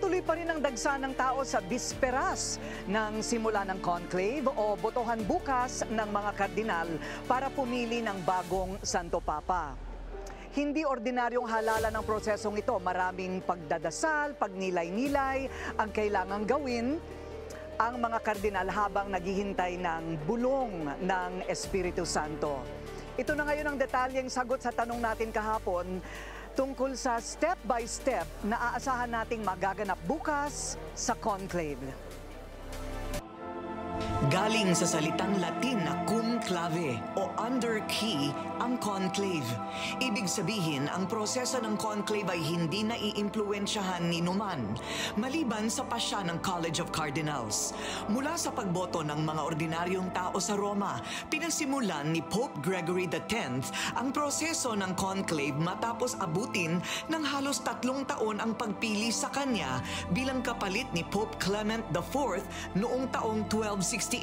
Patuloy pa rin ang dagsa ng tao sa bisperas ng simula ng conclave o botohan bukas ng mga kardinal para pumili ng bagong Santo Papa. Hindi ordinaryong halalan ng prosesong ito. Maraming pagdadasal, pagnilay-nilay ang kailangang gawin ang mga kardinal habang naghihintay ng bulong ng Espiritu Santo. Ito na ngayon ang detalyeng sagot sa tanong natin kahapon tungkol sa step-by-step na aasahan nating magaganap bukas sa conclave. Galing sa salitang Latin na cum clave o under key ang conclave. Ibig sabihin, ang proseso ng conclave ay hindi naiimpluwensyahan ni numan, maliban sa pasya ng College of Cardinals. Mula sa pagboto ng mga ordinaryong tao sa Roma, pinasimulan ni Pope Gregory X ang proseso ng conclave matapos abutin ng halos 3 taon ang pagpili sa kanya bilang kapalit ni Pope Clement IV noong taong 1268.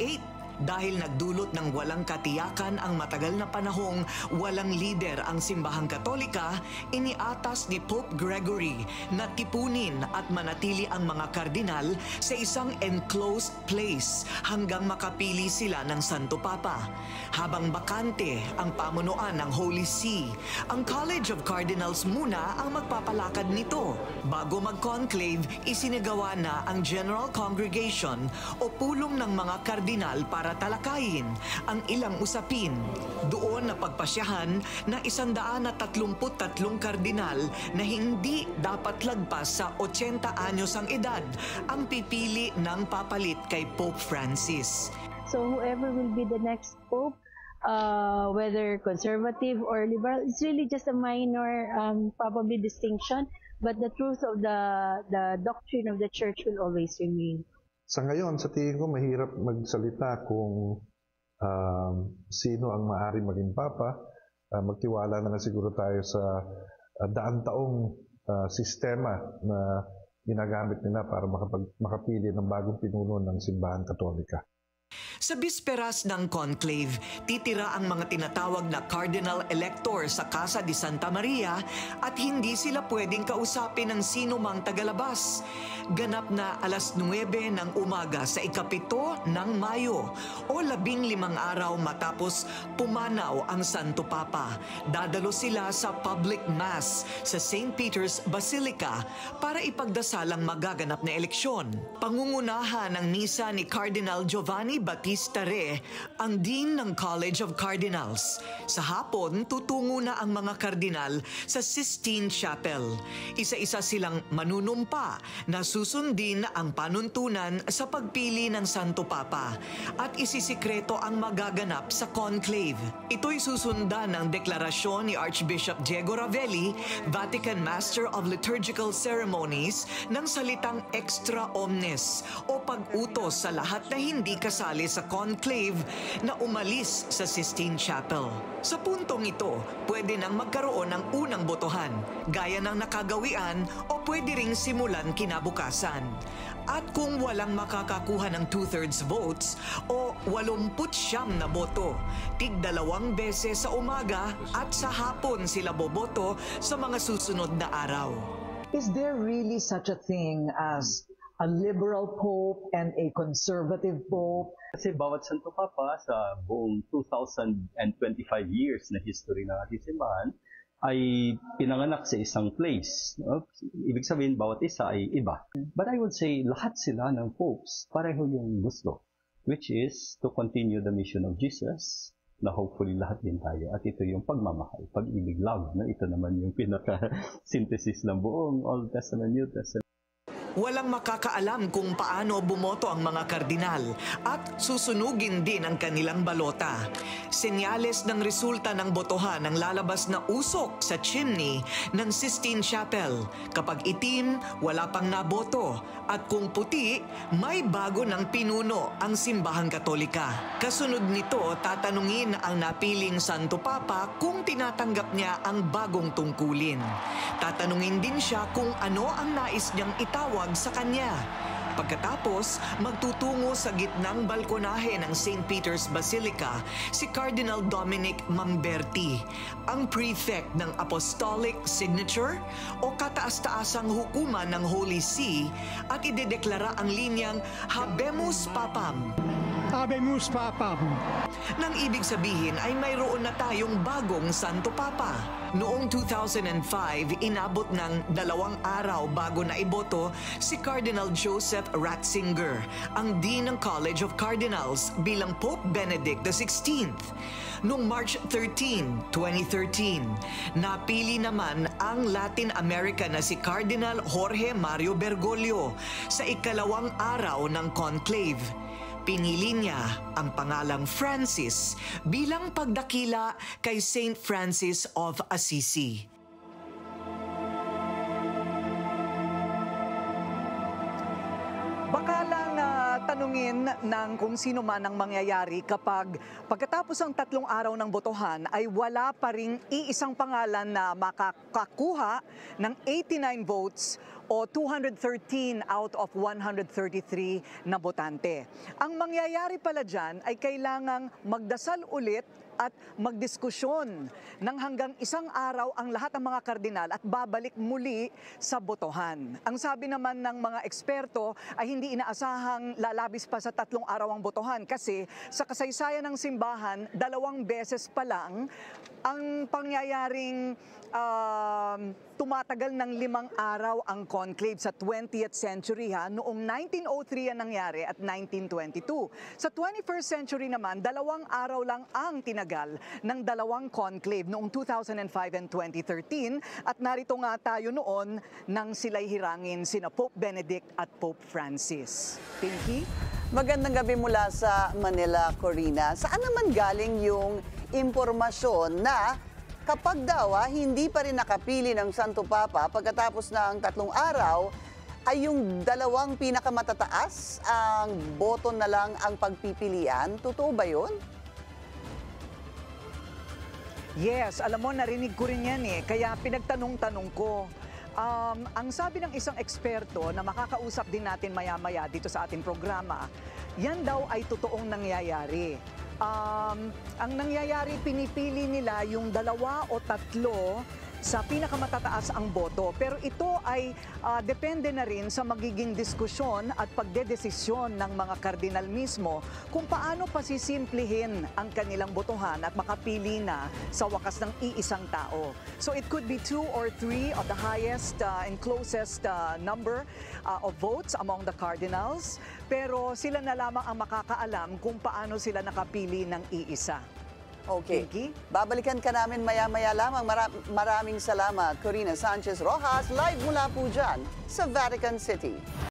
Dahil nagdulot ng walang katiyakan ang matagal na panahong walang lider ang simbahang Katolika, iniatas ni Pope Gregory na tipunin at manatili ang mga kardinal sa isang enclosed place hanggang makapili sila ng Santo Papa. Habang bakante ang pamunuan ng Holy See, ang College of Cardinals muna ang magpapalakad nito. Bago mag-conclave, isinagawa na ang General Congregation o pulong ng mga kardinal para talakayin ang ilang usapin. Doon na pagpasyahan na 133 kardinal na hindi dapat lagpas sa 80 anyos ang edad ang pipili ng papalit kay Pope Francis. So whoever will be the next Pope, whether conservative or liberal, it's really just a minor probably distinction, but the truth of the doctrine of the Church will always remain. Sa ngayon, sa tingin ko, mahirap magsalita kung sino ang maaari maging Papa. Magtiwala na siguro tayo sa daan-taong sistema na ginagamit nila para makapili ng bagong pinuno ng Simbahan Katolika. Sa bisperas ng conclave, titira ang mga tinatawag na cardinal elector sa Casa di Santa Maria at hindi sila pwedeng kausapin ng sino mang tagalabas. Ganap na 9:09 ng umaga sa ika-7 ng Mayo o 15 araw matapos pumanaw ang Santo Papa. Dadalo sila sa public mass sa St. Peter's Basilica para ipagdasal ang magaganap na eleksyon. Pangungunahan ng misa ni Cardinal Giovanni Battista Re, ang Dean ng College of Cardinals. Sa hapon, tutungo na ang mga kardinal sa Sistine Chapel. Isa-isa silang manunumpa na susundin ang panuntunan sa pagpili ng Santo Papa at isisikreto ang magaganap sa conclave. Ito'y susundan ng deklarasyon ni Archbishop Diego Ravelli, Vatican Master of Liturgical Ceremonies, ng salitang extra omnes o pag-utos sa lahat na hindi kasali sa conclave na umalis sa Sistine Chapel. Sa puntong ito, pwede nang magkaroon ng unang botohan, gaya ng nakagawian o pwede ring simulan kinabukasan. At kung walang makakakuha ng 2/3 votes o 89 na boto, tig-2 beses sa umaga at sa hapon sila boboto sa mga susunod na araw. Is there really such a thing as a liberal pope and a conservative pope? Kasi bawat Santo Papa sa buong 2025 years na history ng ating simbahan ay pinanganak sa isang place. Ibig sabihin, bawat isa ay iba. But I would say, lahat sila ng popes, pareho yung gusto, which is to continue the mission of Jesus, na hopefully lahat din tayo. At ito yung pagmamahal, pag-ibig, love. Ito naman yung pinaka-synthesis ng buong Old Testament, New Testament. Walang makakaalam kung paano bumoto ang mga kardinal at susunugin din ang kanilang balota. Senyales ng resulta ng botohan ang lalabas na usok sa chimney ng Sistine Chapel. Kapag itim, wala pang naboto. At kung puti, may bago ng pinuno ang Simbahang Katolika. Kasunod nito, tatanungin ang napiling Santo Papa kung tinatanggap niya ang bagong tungkulin. Tatanungin din siya kung ano ang nais niyang itawag sa kanya. Pagkatapos, magtutungo sa gitnang balkonahe ng St. Peter's Basilica si Cardinal Dominic Mamberti, ang prefect ng Apostolic Signature o kataas-taasang hukuman ng Holy See at idedeklara ang linyang Habemus Papam. Habemus Papam. Nang ibig sabihin ay mayroon na tayong bagong Santo Papa. Noong 2005, inabot ng 2 araw bago na iboto si Cardinal Joseph Ratzinger, ang Dean ng College of Cardinals bilang Pope Benedict XVI. Noong March 13, 2013, napili naman ang Latin American na si Cardinal Jorge Mario Bergoglio sa ikalawang araw ng conclave. Pinili niya ang pangalang Francis bilang pagdakila kay Saint Francis of Assisi. Baka lang tanungin ng kung sino man ang mangyayari kapag pagkatapos ng 3 araw ng botohan ay wala pa ring iisang pangalan na makakakuha ng 89 votes o 213 out of 133 na botante. Ang mangyayari pala dyan ay kailangang magdasal ulit at magdiskusyon ng hanggang 1 araw ang lahat ng mga kardinal at babalik muli sa botohan. Ang sabi naman ng mga eksperto ay hindi inaasahang lalabis pa sa 3 araw ang botohan kasi sa kasaysayan ng simbahan, 2 beses pa lang ang pangyayaring tumatagal ng 5 araw ang conclave sa 20th century noong 1903 ang nangyari at 1922. Sa 21st century naman, 2 araw lang ang tinagal ng 2 conclave noong 2005 and 2013 at narito nga tayo noon nang sila'y hirangin sina Pope Benedict at Pope Francis. Pinky? Magandang gabi mula sa Manila, Corina. Saan naman galing yung impormasyon na kapag daw hindi pa rin nakapili ng Santo Papa pagkatapos ng 3 araw, ay yung 2 pinakamatataas ang boto na lang ang pagpipilian? Totoo ba yun? Yes, alam mo, narinig ko rin yan kaya pinagtanong-tanong ko. Ang sabi ng isang eksperto na makakausap din natin maya-maya dito sa ating programa, yan daw ay totoong nangyayari. Ang nangyayari, pinipili nila yung 2 o 3 sa pinakamatataas ang boto. Pero ito ay depende na rin sa magiging diskusyon at pagdedesisyon ng mga kardinal mismo kung paano pasisimplihin ang kanilang botohan at makapili na sa wakas ng iisang tao. So it could be 2 or 3 of the highest and closest number of votes among the cardinals. Pero sila na lamang ang makakaalam kung paano sila nakapili ng iisa. Okay. Pinky? Babalikan ka namin maya-maya lamang. Maraming salamat, Corina Sanchez Rojas, live mula po dyan sa Vatican City.